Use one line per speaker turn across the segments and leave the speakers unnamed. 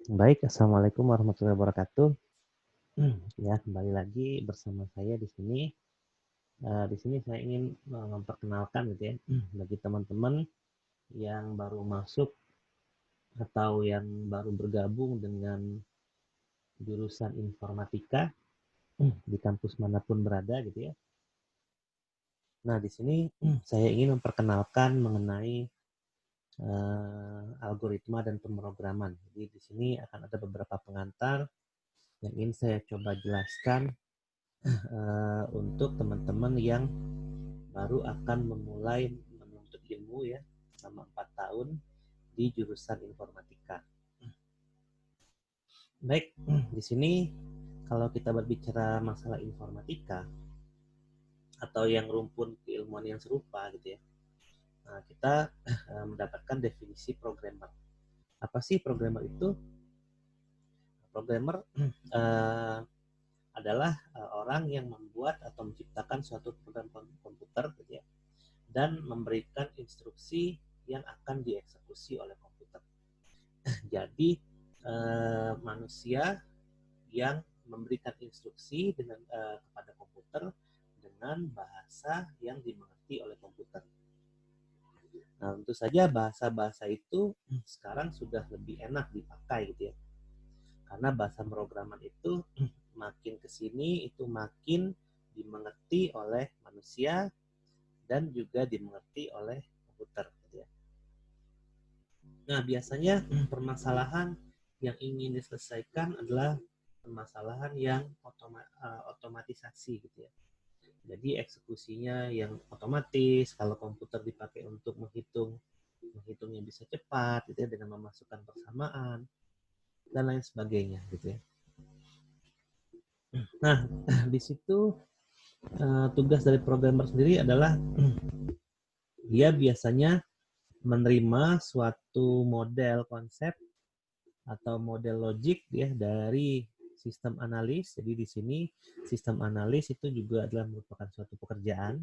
Baik, Assalamualaikum warahmatullahi wabarakatuh. Ya, kembali lagi bersama saya di sini. Di sini saya ingin memperkenalkan gitu ya, bagi teman-teman yang baru masuk atau yang baru bergabung dengan jurusan informatika di kampus manapun berada gitu ya. Nah, di sini saya ingin memperkenalkan mengenai algoritma dan pemrograman. Jadi di sini akan ada beberapa pengantar yang ingin saya coba jelaskan untuk teman-teman yang baru akan memulai menuntut ilmu ya selama 4 tahun di jurusan informatika. Baik, di sini kalau kita berbicara masalah informatika atau yang rumpun keilmuan yang serupa gitu ya, nah, kita mendapatkan definisi programmer. Apa sih programmer itu? Programmer adalah orang yang membuat atau menciptakan suatu program komputer gitu ya, dan memberikan instruksi yang akan dieksekusi oleh komputer. Jadi manusia yang memberikan instruksi kepada komputer dengan bahasa yang dimengerti oleh komputer. Nah, tentu saja bahasa-bahasa itu sekarang sudah lebih enak dipakai gitu ya. Karena bahasa pemrograman itu makin kesini itu makin dimengerti oleh manusia dan juga dimengerti oleh komputer gitu ya. Nah, biasanya permasalahan yang ingin diselesaikan adalah permasalahan yang otomatisasi gitu ya. Jadi eksekusinya yang otomatis, kalau komputer dipakai untuk menghitungnya bisa cepat gitu ya, dengan memasukkan persamaan dan lain sebagainya gitu ya. Nah, di situ tugas dari programmer sendiri adalah dia biasanya menerima suatu model konsep atau model logik ya dari sistem analis. Jadi di sini sistem analis itu juga adalah merupakan suatu pekerjaan.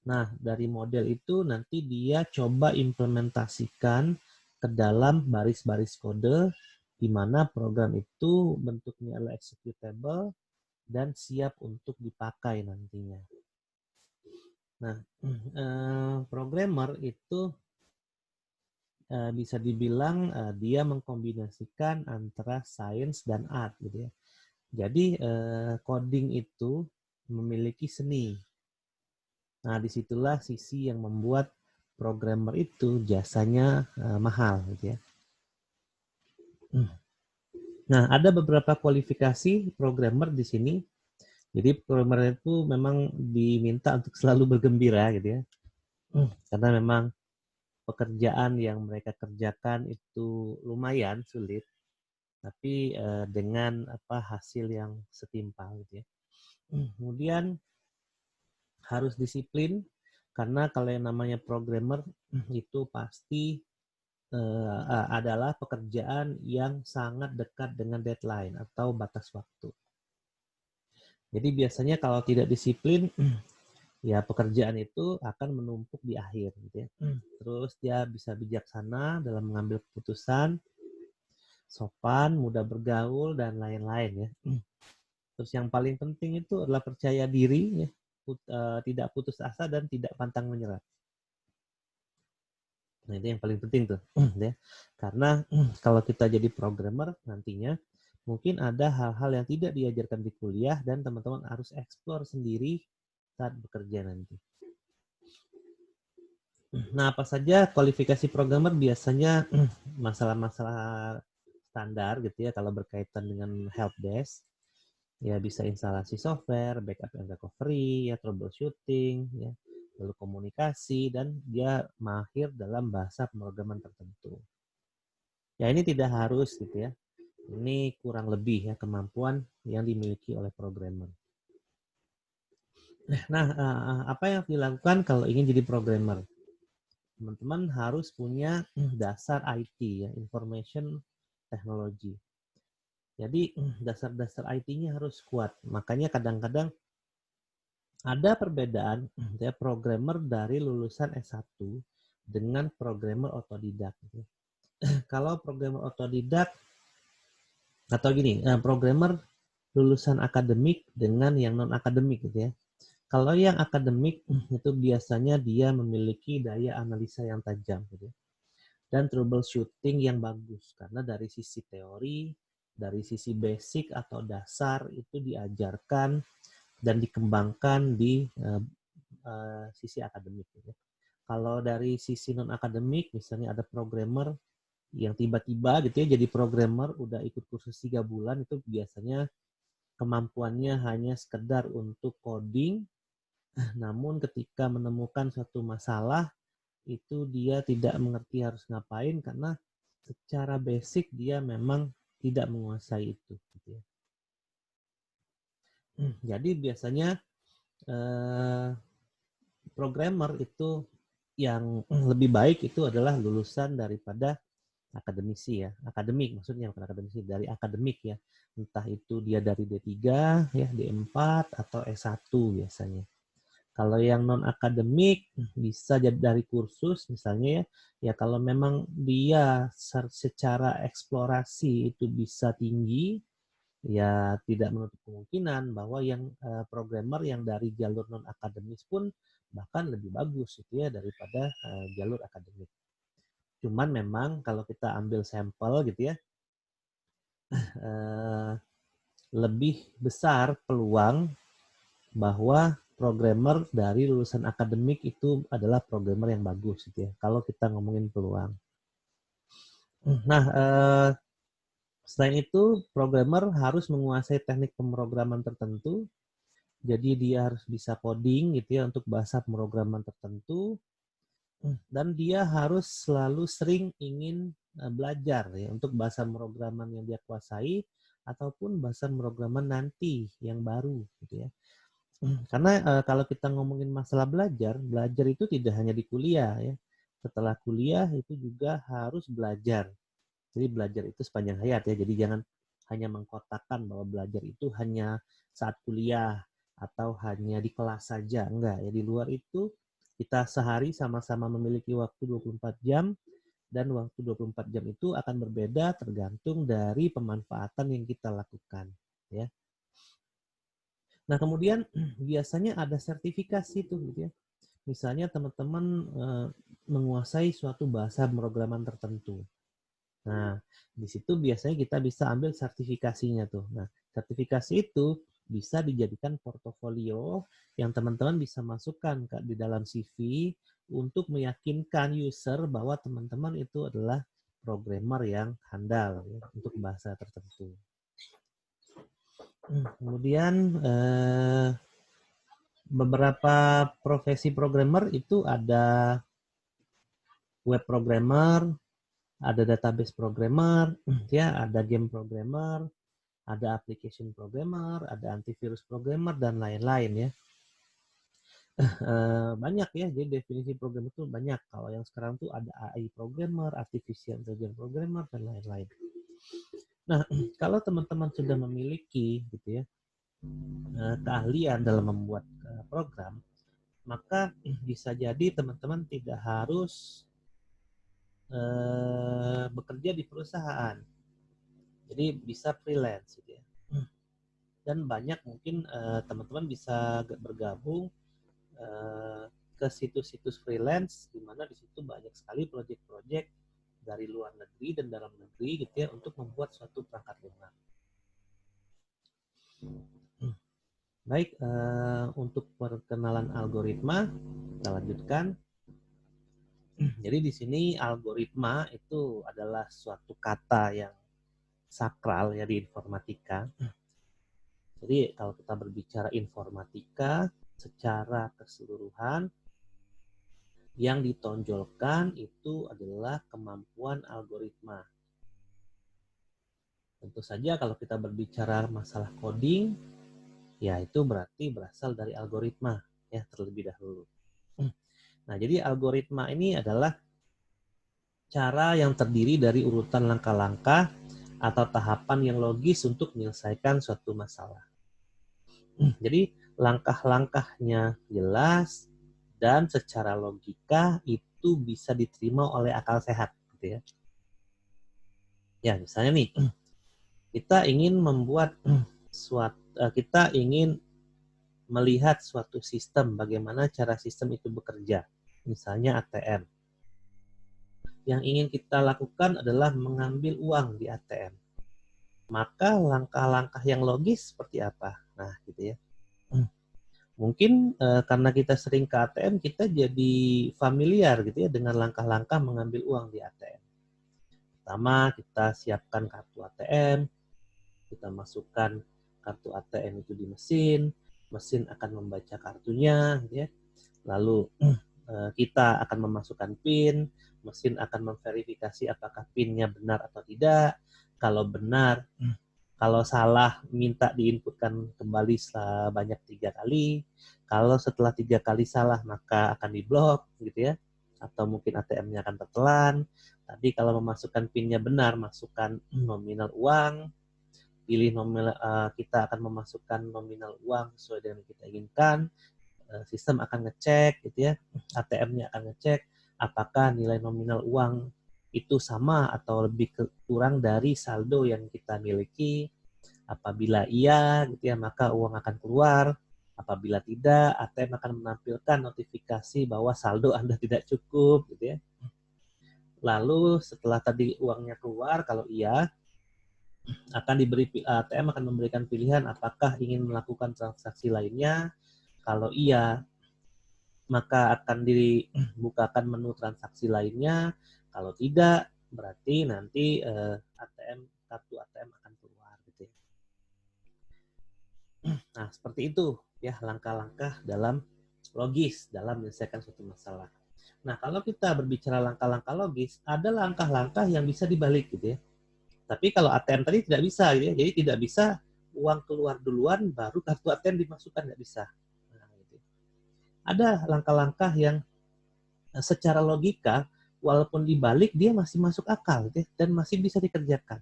Nah, dari model itu nanti dia coba implementasikan ke dalam baris-baris kode di mana program itu bentuknya adalah executable dan siap untuk dipakai nantinya. Nah, programmer itu bisa dibilang dia mengkombinasikan antara sains dan art gitu ya. Jadi coding itu memiliki seni. Nah, disitulah sisi yang membuat programmer itu jasanya mahal gitu ya. Nah, ada beberapa kualifikasi programmer di sini. Jadi programmer itu memang diminta untuk selalu bergembira gitu ya. Karena memang pekerjaan yang mereka kerjakan itu lumayan sulit, tapi dengan hasil yang setimpal gitu ya. Kemudian harus disiplin, karena kalau yang namanya programmer itu pasti adalah pekerjaan yang sangat dekat dengan deadline atau batas waktu. Jadi biasanya kalau tidak disiplin, ya pekerjaan itu akan menumpuk di akhir gitu ya. Terus dia bisa bijaksana dalam mengambil keputusan, sopan, mudah bergaul, dan lain-lain ya. Terus yang paling penting itu adalah percaya diri, ya. Tidak putus asa dan tidak pantang menyerah. Nah, itu yang paling penting tuh. Ya. Karena kalau kita jadi programmer nantinya, mungkin ada hal-hal yang tidak diajarkan di kuliah dan teman-teman harus eksplor sendiri saat bekerja nanti. Nah, apa saja kualifikasi programmer? Biasanya masalah-masalah standar gitu ya, kalau berkaitan dengan helpdesk. Ya, bisa instalasi software, backup and recovery, ya troubleshooting, ya, lalu komunikasi, dan dia mahir dalam bahasa pemrograman tertentu. Ya, ini tidak harus gitu ya. Ini kurang lebih ya kemampuan yang dimiliki oleh programmer. Nah, apa yang dilakukan kalau ingin jadi programmer? Teman-teman harus punya dasar IT ya, information technology. Jadi dasar-dasar IT-nya harus kuat. Makanya kadang-kadang ada perbedaan ya programmer dari lulusan S1 dengan programmer otodidak. Kalau programmer otodidak Atau gini, programmer lulusan akademik dengan yang non akademik gitu ya. Kalau yang akademik itu biasanya dia memiliki daya analisa yang tajam gitu ya, dan troubleshooting yang bagus karena dari sisi teori, dari sisi basic atau dasar itu diajarkan dan dikembangkan di sisi akademik gitu ya. Kalau dari sisi non akademik misalnya ada programmer yang tiba-tiba gitu ya jadi programmer udah ikut kursus 3 bulan, itu biasanya kemampuannya hanya sekedar untuk coding, namun ketika menemukan suatu masalah itu dia tidak mengerti harus ngapain karena secara basic dia memang tidak menguasai itu gitu ya. Jadi biasanya programmer itu yang lebih baik itu adalah lulusan daripada akademisi ya, akademik maksudnya, bukan akademisi, dari akademik ya, entah itu dia dari D3 ya, D4 atau S1 biasanya. Kalau yang non akademik bisa jadi dari kursus misalnya ya, ya kalau memang dia secara eksplorasi itu bisa tinggi, ya tidak menutup kemungkinan bahwa yang programmer yang dari jalur non akademis pun bahkan lebih bagus gitu ya daripada jalur akademik. Cuman memang kalau kita ambil sampel gitu ya, lebih besar peluang bahwa programmer dari lulusan akademik itu adalah programmer yang bagus gitu ya. Kalau kita ngomongin peluang. Nah, selain itu programmer harus menguasai teknik pemrograman tertentu. Jadi dia harus bisa coding gitu ya untuk bahasa pemrograman tertentu. Dan dia harus selalu sering ingin belajar ya untuk bahasa pemrograman yang dia kuasai ataupun bahasa pemrograman nanti yang baru gitu ya. Karena kalau kita ngomongin masalah belajar itu tidak hanya di kuliah ya. Setelah kuliah itu juga harus belajar. Jadi belajar itu sepanjang hayat ya. Jadi jangan hanya mengkotakkan bahwa belajar itu hanya saat kuliah atau hanya di kelas saja. Enggak ya, di luar itu kita sehari sama-sama memiliki waktu 24 jam, dan waktu 24 jam itu akan berbeda tergantung dari pemanfaatan yang kita lakukan ya. Nah, kemudian biasanya ada sertifikasi tuh gitu ya. Misalnya teman-teman menguasai suatu bahasa pemrograman tertentu. Nah, di situ biasanya kita bisa ambil sertifikasinya tuh. Nah, sertifikasi itu bisa dijadikan portofolio yang teman-teman bisa masukkan di dalam CV untuk meyakinkan user bahwa teman-teman itu adalah programmer yang handal ya, untuk bahasa tertentu. Kemudian beberapa profesi programmer itu ada web programmer, ada database programmer, ya, ada game programmer, ada application programmer, ada antivirus programmer, dan lain-lain ya. Banyak ya, jadi definisi program itu banyak. Kalau yang sekarang tuh ada AI programmer, artificial intelligence programmer, dan lain-lain. Nah, kalau teman-teman sudah memiliki gitu ya keahlian dalam membuat program, maka bisa jadi teman-teman tidak harus bekerja di perusahaan. Jadi bisa freelance gitu ya. Dan banyak mungkin teman-teman bisa bergabung ke situs-situs freelance, di mana di situ banyak sekali proyek-proyek dari luar negeri dan dalam negeri gitu ya untuk membuat suatu perangkat lunak. Baik, untuk perkenalan algoritma kita lanjutkan. Jadi di sini algoritma itu adalah suatu kata yang sakral ya di informatika. Jadi kalau kita berbicara informatika secara keseluruhan, yang ditonjolkan itu adalah kemampuan algoritma. Tentu saja kalau kita berbicara masalah coding, ya itu berarti berasal dari algoritma ya terlebih dahulu. Nah, jadi algoritma ini adalah cara yang terdiri dari urutan langkah-langkah atau tahapan yang logis untuk menyelesaikan suatu masalah. Jadi langkah-langkahnya jelas dan secara logika itu bisa diterima oleh akal sehat gitu ya. Ya, misalnya nih, kita ingin membuat kita ingin melihat suatu sistem, bagaimana cara sistem itu bekerja. Misalnya ATM. Yang ingin kita lakukan adalah mengambil uang di ATM. Maka langkah-langkah yang logis seperti apa? Nah, gitu ya. Mungkin karena kita sering ke ATM, kita jadi familiar gitu ya dengan langkah-langkah mengambil uang di ATM. Pertama, kita siapkan kartu ATM, kita masukkan kartu ATM itu di mesin, mesin akan membaca kartunya, gitu ya. Lalu kita akan memasukkan PIN, mesin akan memverifikasi apakah PIN-nya benar atau tidak. Kalau benar, kalau salah minta diinputkan kembali sebanyak 3 kali. Kalau setelah 3 kali salah maka akan diblok gitu ya. Atau mungkin ATM-nya akan tertelan. Tadi kalau memasukkan PIN-nya benar, masukkan nominal uang. Pilih nominal, kita akan memasukkan nominal uang sesuai dengan yang kita inginkan. Sistem akan ngecek gitu ya. ATM-nya akan ngecek apakah nilai nominal uang itu sama atau lebih kurang dari saldo yang kita miliki. Apabila iya, gitu ya, maka uang akan keluar. Apabila tidak, ATM akan menampilkan notifikasi bahwa saldo Anda tidak cukup, gitu ya. Lalu setelah tadi uangnya keluar, kalau iya, ATM akan memberikan pilihan apakah ingin melakukan transaksi lainnya. Kalau iya, maka akan dibukakan menu transaksi lainnya. Kalau tidak, berarti nanti kartu ATM akan keluar gitu ya. Nah, seperti itu ya langkah-langkah dalam logis dalam menyelesaikan suatu masalah. Nah, kalau kita berbicara langkah-langkah logis, ada langkah-langkah yang bisa dibalik gitu ya. Tapi kalau ATM tadi tidak bisa gitu ya. Jadi tidak bisa uang keluar duluan baru kartu ATM dimasukkan, nggak bisa. Nah, gitu. Ada langkah-langkah yang secara logika walaupun dibalik dia masih masuk akal gitu ya, dan masih bisa dikerjakan.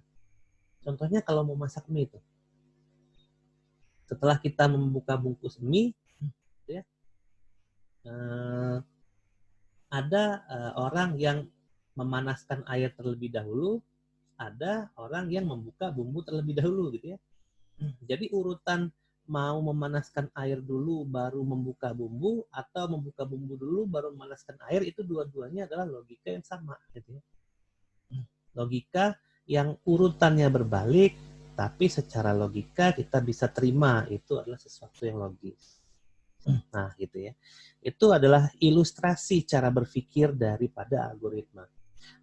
Contohnya kalau mau masak mie itu. Setelah kita membuka bungkus mie gitu ya, ada orang yang memanaskan air terlebih dahulu, ada orang yang membuka bumbu terlebih dahulu gitu ya. Jadi urutan mau memanaskan air dulu baru membuka bumbu atau membuka bumbu dulu baru memanaskan air, itu dua-duanya adalah logika yang sama gitu ya. Logika yang urutannya berbalik, tapi secara logika kita bisa terima itu adalah sesuatu yang logis. Nah, gitu ya. Itu adalah ilustrasi cara berpikir daripada algoritma.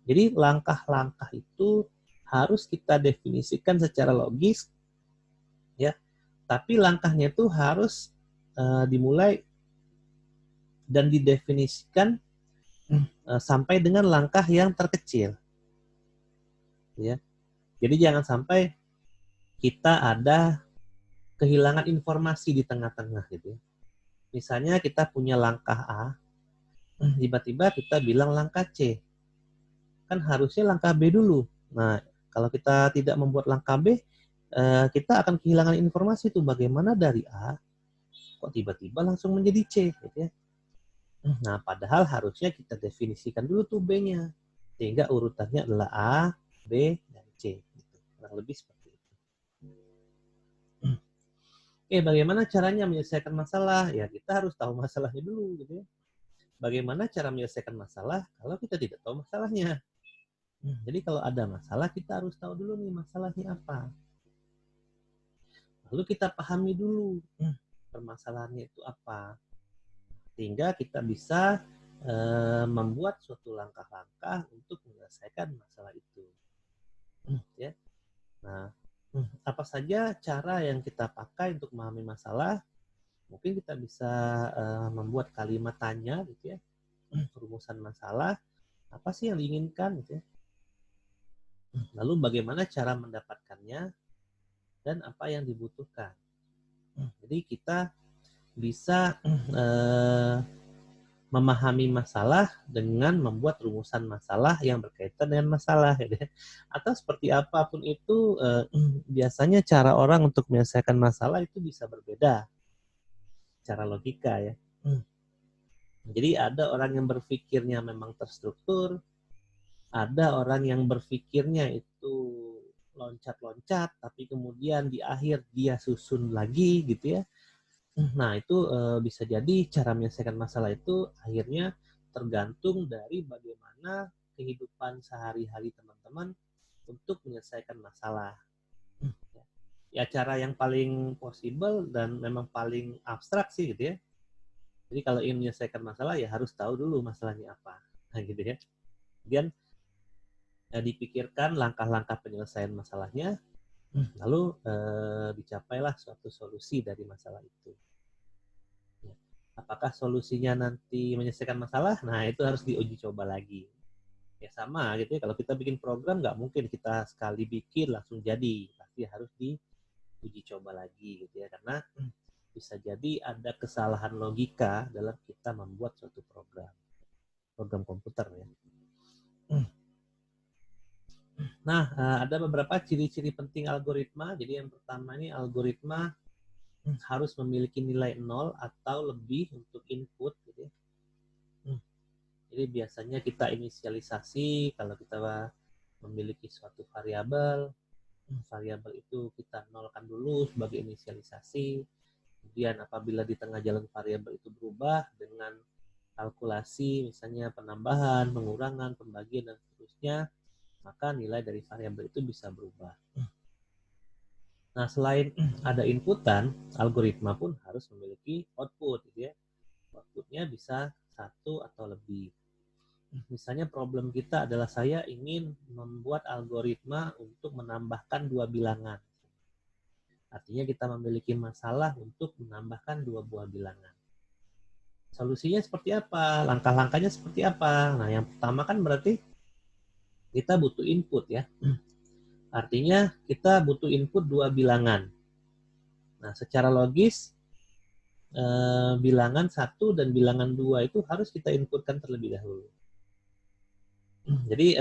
Jadi langkah-langkah itu harus kita definisikan secara logis, ya. Tapi langkahnya itu harus dimulai dan didefinisikan sampai dengan langkah yang terkecil, ya. Jadi jangan sampai kita ada kehilangan informasi di tengah-tengah gitu. Misalnya kita punya langkah A, tiba-tiba kita bilang langkah C. Kan harusnya langkah B dulu. Nah, kalau kita tidak membuat langkah B, kita akan kehilangan informasi itu bagaimana dari A kok tiba-tiba langsung menjadi C gitu ya. Nah, padahal harusnya kita definisikan dulu tuh B-nya. Sehingga urutannya adalah A, B, dan C. Gitu. Kurang lebih seperti itu. Oke, bagaimana caranya menyelesaikan masalah? Ya, kita harus tahu masalahnya dulu gitu ya. Bagaimana cara menyelesaikan masalah kalau kita tidak tahu masalahnya? Jadi kalau ada masalah, kita harus tahu dulu nih masalahnya apa. Lalu kita pahami dulu permasalahannya itu apa. Sehingga kita bisa membuat suatu langkah-langkah untuk menyelesaikan masalah itu. Ya. Nah, apa saja cara yang kita pakai untuk memahami masalah? Mungkin kita bisa membuat kalimat tanya gitu ya. Rumusan masalah, apa sih yang diinginkan gitu ya. Lalu bagaimana cara mendapatkannya dan apa yang dibutuhkan. Jadi kita bisa memahami masalah dengan membuat rumusan masalah yang berkaitan dengan masalah, ya. Atau seperti apapun itu, biasanya cara orang untuk menyelesaikan masalah itu bisa berbeda, cara logika ya. Jadi ada orang yang berpikirnya memang terstruktur, ada orang yang berpikirnya itu loncat-loncat, tapi kemudian di akhir dia susun lagi gitu ya. Nah, itu bisa jadi cara menyelesaikan masalah itu akhirnya tergantung dari bagaimana kehidupan sehari-hari teman-teman untuk menyelesaikan masalah. Ya, cara yang paling possible dan memang paling abstrak sih gitu ya. Jadi kalau ingin menyelesaikan masalah ya harus tahu dulu masalahnya apa. Nah, gitu ya. Kemudian ya, dipikirkan langkah-langkah penyelesaian masalahnya, lalu dicapailah suatu solusi dari masalah itu. Apakah solusinya nanti menyelesaikan masalah? Nah, itu harus diuji coba lagi. Ya sama gitu ya, kalau kita bikin program nggak mungkin kita sekali bikin langsung jadi. Pasti harus diuji coba lagi gitu ya, karena bisa jadi ada kesalahan logika dalam kita membuat suatu program komputer ya. Nah, ada beberapa ciri-ciri penting algoritma. Jadi yang pertama ini algoritma harus memiliki nilai 0 atau lebih untuk input gitu ya. Jadi biasanya kita inisialisasi kalau kita memiliki suatu variabel itu kita nolkan dulu sebagai inisialisasi. Kemudian apabila di tengah jalan variabel itu berubah dengan kalkulasi misalnya penambahan, pengurangan, pembagian dan seterusnya, maka nilai dari variabel itu bisa berubah. Nah, selain ada inputan, algoritma pun harus memiliki output gitu ya. Outputnya bisa satu atau lebih. Misalnya problem kita adalah saya ingin membuat algoritma untuk menambahkan 2 bilangan. Artinya kita memiliki masalah untuk menambahkan 2 buah bilangan. Solusinya seperti apa? Langkah-langkahnya seperti apa? Nah, yang pertama kan berarti kita butuh input ya. Artinya kita butuh input 2 bilangan. Nah, secara logis bilangan 1 dan bilangan 2 itu harus kita inputkan terlebih dahulu. Jadi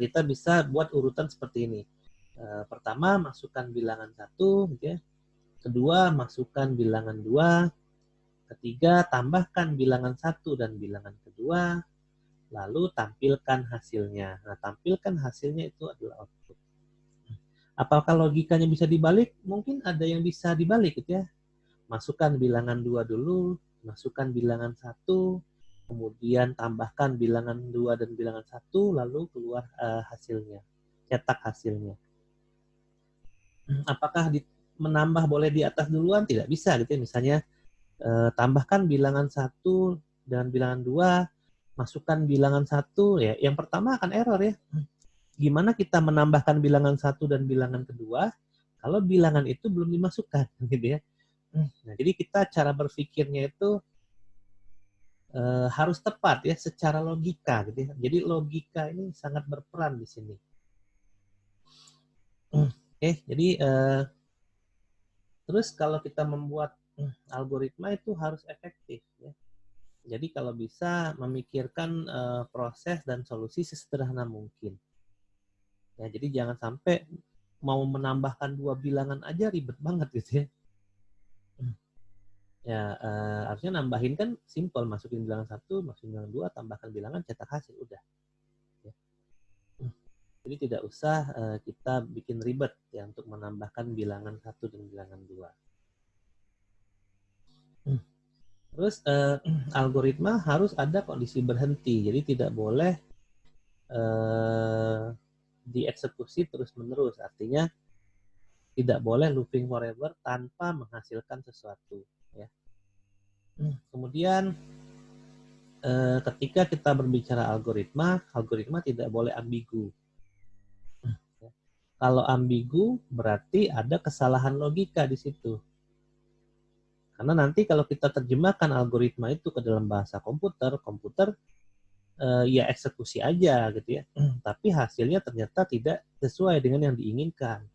kita bisa buat urutan seperti ini. Pertama masukkan bilangan 1 gitu ya. Kedua masukkan bilangan 2. Ketiga tambahkan bilangan 1 dan bilangan kedua. Lalu tampilkan hasilnya. Nah, tampilkan hasilnya itu adalah output. Apakah logikanya bisa dibalik? Mungkin ada yang bisa dibalik gitu ya. Masukkan bilangan 2 dulu, masukkan bilangan 1, kemudian tambahkan bilangan 2 dan bilangan 1, lalu keluar hasilnya, cetak hasilnya. Apakah menambah boleh di atas duluan? Tidak bisa gitu ya. Misalnya tambahkan bilangan 1 dan bilangan 2, masukkan bilangan 1, ya yang pertama akan error ya. Gimana kita menambahkan bilangan 1 dan bilangan kedua kalau bilangan itu belum dimasukkan gitu ya. Nah, jadi kita cara berpikirnya itu harus tepat ya secara logika gitu ya. Jadi logika ini sangat berperan di sini. Oke, jadi terus kalau kita membuat algoritma itu harus efektif ya. Jadi kalau bisa memikirkan proses dan solusi sesederhana mungkin. Ya, jadi jangan sampai mau menambahkan 2 bilangan aja ribet banget gitu ya. Ya, harusnya nambahin kan simple, masukin bilangan 1, masukin bilangan 2, tambahkan bilangan, cetak hasil, udah. Ya. Jadi tidak usah kita bikin ribet ya untuk menambahkan bilangan 1 dan bilangan 2. Terus algoritma harus ada kondisi berhenti, jadi tidak boleh dieksekusi terus-menerus, artinya tidak boleh looping forever tanpa menghasilkan sesuatu. Ya. Kemudian ketika kita berbicara algoritma tidak boleh ambigu. Kalau ambigu berarti ada kesalahan logika di situ. Karena nanti kalau kita terjemahkan algoritma itu ke dalam bahasa komputer ya eksekusi aja gitu ya. Tapi hasilnya ternyata tidak sesuai dengan yang diinginkan.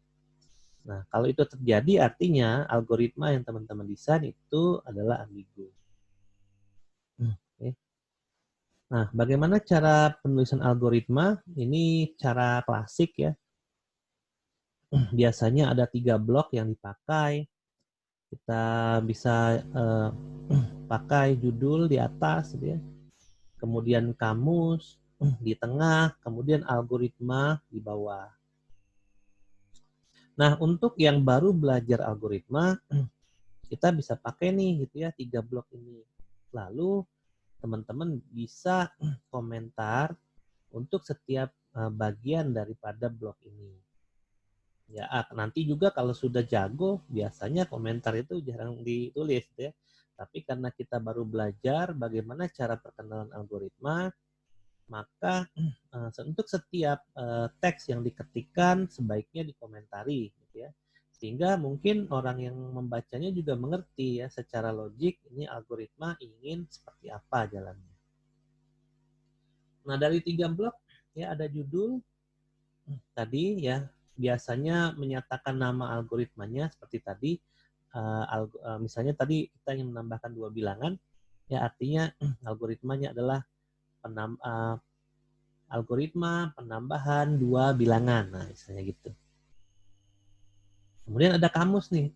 Nah, kalau itu terjadi artinya algoritma yang teman-teman desain itu adalah ambigu. Okay. Nah, bagaimana cara penulisan algoritma? Ini cara klasik ya. Biasanya ada 3 blok yang dipakai. Kita bisa pakai judul di atas, gitu ya. Kemudian kamus di tengah, kemudian algoritma di bawah. Nah, untuk yang baru belajar algoritma, kita bisa pakai nih gitu ya 3 blok ini. Lalu teman-teman bisa komentar untuk setiap bagian daripada blok ini. Ya, nanti juga kalau sudah jago, biasanya komentar itu jarang ditulis ya. Tapi karena kita baru belajar bagaimana cara perkenalan algoritma, maka untuk setiap teks yang diketikkan sebaiknya dikomentari gitu ya. Sehingga mungkin orang yang membacanya juga mengerti ya secara logik ini algoritma ingin seperti apa jalannya. Nah, dari 3 blok ya ada judul tadi ya, biasanya menyatakan nama algoritmanya seperti tadi, misalnya tadi kita ingin menambahkan 2 bilangan, ya artinya algoritmanya adalah algoritma penambahan 2 bilangan, nah misalnya gitu. Kemudian ada kamus nih,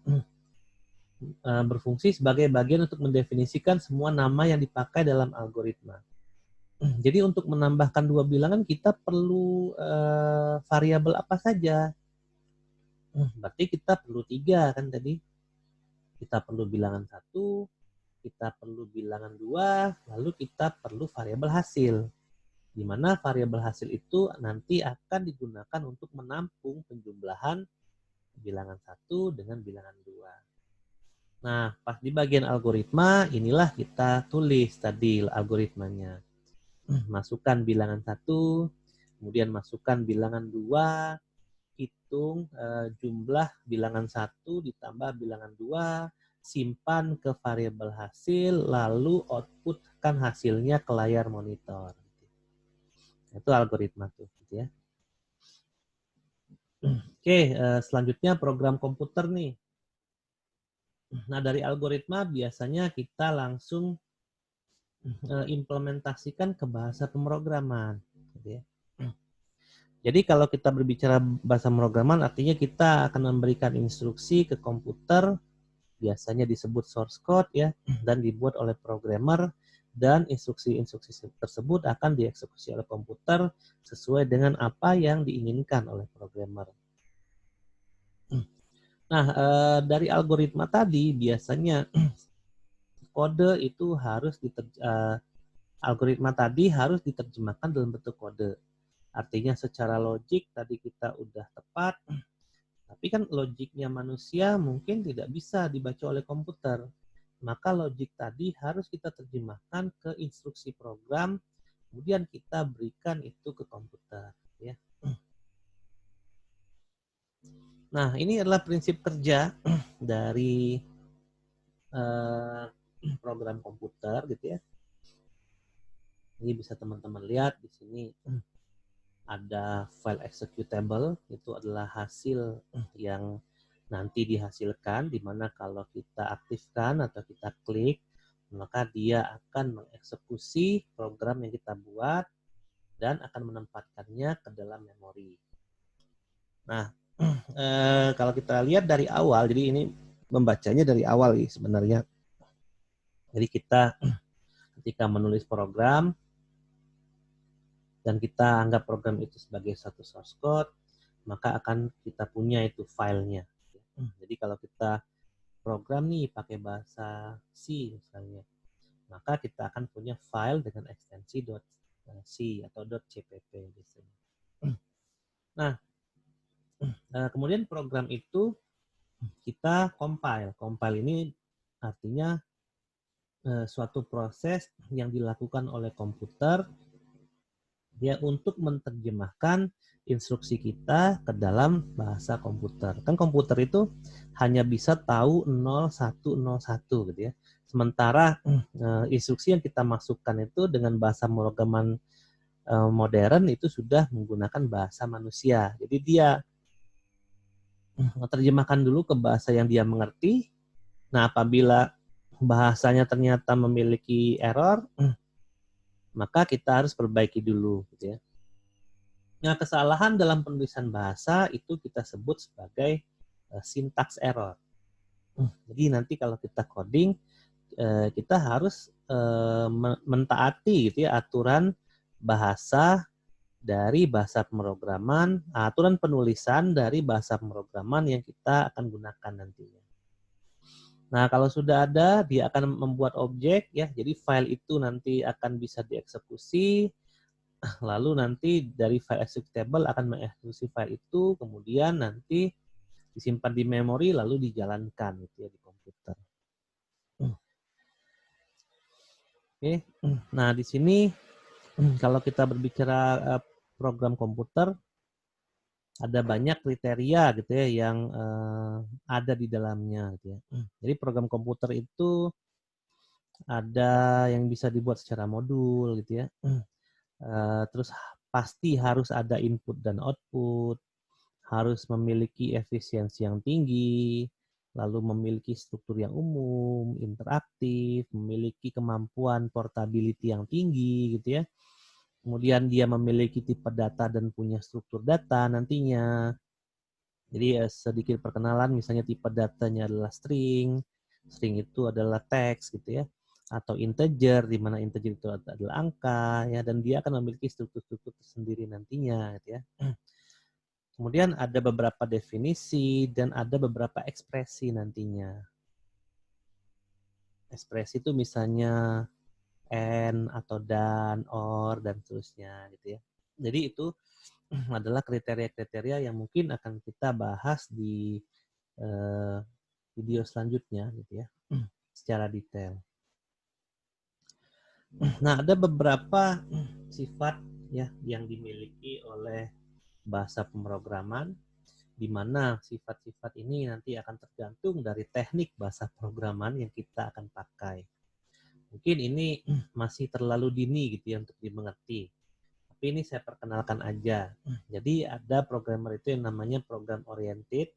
berfungsi sebagai bagian untuk mendefinisikan semua nama yang dipakai dalam algoritma. Jadi untuk menambahkan 2 bilangan kita perlu variabel apa saja. Berarti kita perlu 3 kan tadi. Kita perlu bilangan 1, kita perlu bilangan 2, lalu kita perlu variabel hasil. Di mana variabel hasil itu nanti akan digunakan untuk menampung penjumlahan bilangan 1 dengan bilangan 2. Nah, pas di bagian algoritma, inilah kita tulis tadi algoritmanya. Masukkan bilangan 1, kemudian masukkan bilangan 2, hitung jumlah bilangan 1 ditambah bilangan 2, simpan ke variabel hasil, lalu outputkan hasilnya ke layar monitor. Itu algoritma tuh, gitu ya. Oke, selanjutnya program komputer nih. Nah, dari algoritma biasanya kita langsung implementasikan ke bahasa pemrograman, gitu ya. Jadi kalau kita berbicara bahasa pemrograman, artinya kita akan memberikan instruksi ke komputer, biasanya disebut source code ya, dan dibuat oleh programmer, dan instruksi-instruksi tersebut akan dieksekusi oleh komputer sesuai dengan apa yang diinginkan oleh programmer. Nah, dari algoritma tadi biasanya kode itu harus algoritma tadi harus diterjemahkan dalam bentuk kode. Artinya secara logik tadi kita udah tepat, tapi kan logiknya manusia mungkin tidak bisa dibaca oleh komputer. Maka logik tadi harus kita terjemahkan ke instruksi program, kemudian kita berikan itu ke komputer. Ya. Nah, ini adalah prinsip kerja dari program komputer gitu ya. Ini bisa teman-teman lihat di sini ada file executable, itu adalah hasil yang nanti dihasilkan, di mana kalau kita aktifkan atau kita klik, maka dia akan mengeksekusi program yang kita buat dan akan menempatkannya ke dalam memori. Nah, kalau kita lihat dari awal, jadi ini membacanya dari awal sebenarnya. Jadi kita ketika menulis program, dan kita anggap program itu sebagai satu source code, maka akan kita punya itu filenya. Jadi kalau kita program nih pakai bahasa C misalnya, maka kita akan punya file dengan ekstensi .c atau .cpp biasanya. Nah, kemudian program itu kita compile. Compile ini artinya suatu proses yang dilakukan oleh komputer ya untuk menerjemahkan instruksi kita ke dalam bahasa komputer. Kan komputer itu hanya bisa tahu 0101 gitu ya. Sementara instruksi yang kita masukkan itu dengan bahasa pemrograman modern itu sudah menggunakan bahasa manusia. Jadi dia menerjemahkan dulu ke bahasa yang dia mengerti. Nah, apabila bahasanya ternyata memiliki error, maka kita harus perbaiki dulu gitu ya. Nah, kesalahan dalam penulisan bahasa itu kita sebut sebagai syntax error. Jadi nanti kalau kita coding, kita harus mentaati gitu ya aturan bahasa dari bahasa pemrograman, aturan penulisan dari bahasa pemrograman yang kita akan gunakan nantinya. Nah, kalau sudah ada, dia akan membuat objek ya. Jadi file itu nanti akan bisa dieksekusi, lalu nanti dari file executable akan mengeksekusi file itu, kemudian nanti disimpan di memori lalu dijalankan gitu ya di komputer. Oke. Nah, di sini kalau kita berbicara program komputer, ada banyak kriteria gitu ya yang ada di dalamnya gitu ya. Jadi program komputer itu ada yang bisa dibuat secara modul gitu ya. Terus pasti harus ada input dan output, harus memiliki efisiensi yang tinggi, lalu memiliki struktur yang umum, interaktif, memiliki kemampuan portability yang tinggi gitu ya. Kemudian dia memiliki tipe data dan punya struktur data nantinya. Jadi sedikit perkenalan, misalnya tipe datanya adalah string itu adalah teks gitu ya, atau integer, di mana integer itu adalah angka ya, dan dia akan memiliki struktur-struktur tersendiri nantinya gitu ya. Kemudian ada beberapa definisi dan ada beberapa ekspresi nantinya. Ekspresi itu misalnya and atau dan, or, dan seterusnya gitu ya. Jadi itu adalah kriteria-kriteria yang mungkin akan kita bahas di video selanjutnya gitu ya, secara detail. Nah, ada beberapa sifat ya yang dimiliki oleh bahasa pemrograman, di mana sifat-sifat ini nanti akan tergantung dari teknik bahasa pemrograman yang kita akan pakai. Mungkin ini masih terlalu dini gitu ya untuk dimengerti. Tapi ini saya perkenalkan aja. Jadi ada programmer itu yang namanya program oriented,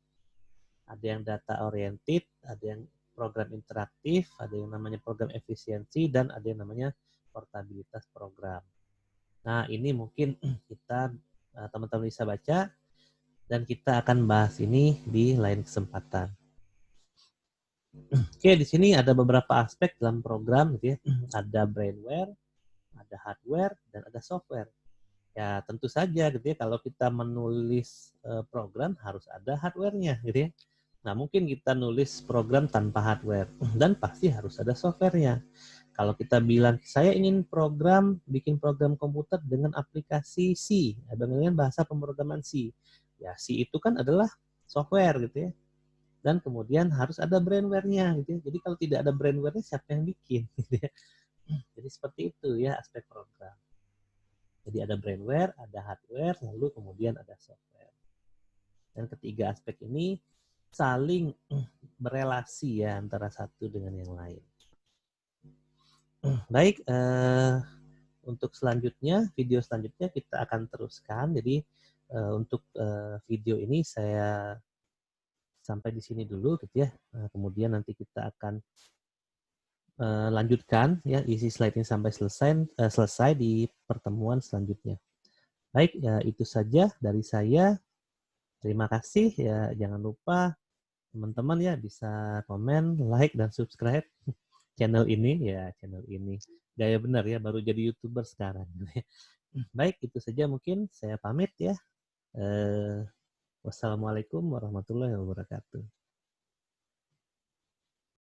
ada yang data oriented, ada yang program interaktif, ada yang namanya program efisiensi, dan ada yang namanya portabilitas program. Nah, ini mungkin kita teman-teman bisa baca dan kita akan bahas ini di lain kesempatan. Oke, di sini ada beberapa aspek dalam program gitu ya. Ada brainware, ada hardware, dan ada software. Ya, tentu saja gitu ya, kalau kita menulis program harus ada hardware-nya gitu ya. Nah, mungkin kita nulis program tanpa hardware dan pasti harus ada software-nya. Kalau kita bilang saya ingin bikin program komputer dengan aplikasi C, dengan bahasa pemrograman C. Ya, C itu kan adalah software gitu ya. Dan kemudian harus ada brainware-nya gitu ya. Jadi kalau tidak ada brainware-nya siapa yang bikin gitu ya. Jadi seperti itu ya aspek program. Jadi ada brainware, ada hardware, lalu kemudian ada software. Dan ketiga aspek ini saling berelasi ya antara satu dengan yang lain. Baik, untuk selanjutnya, video selanjutnya kita akan teruskan. Jadi untuk video ini saya sampai di sini dulu gitu ya. Kemudian nanti kita akan lanjutkan ya isi slide ini sampai selesai di pertemuan selanjutnya. Baik, ya itu saja dari saya. Terima kasih ya. Jangan lupa teman-teman ya bisa komen, like, dan subscribe channel ini ya, channel ini. Gaya benar ya, baru jadi YouTuber sekarang. Baik, itu saja mungkin saya pamit ya. Wassalamualaikum warahmatullahi wabarakatuh.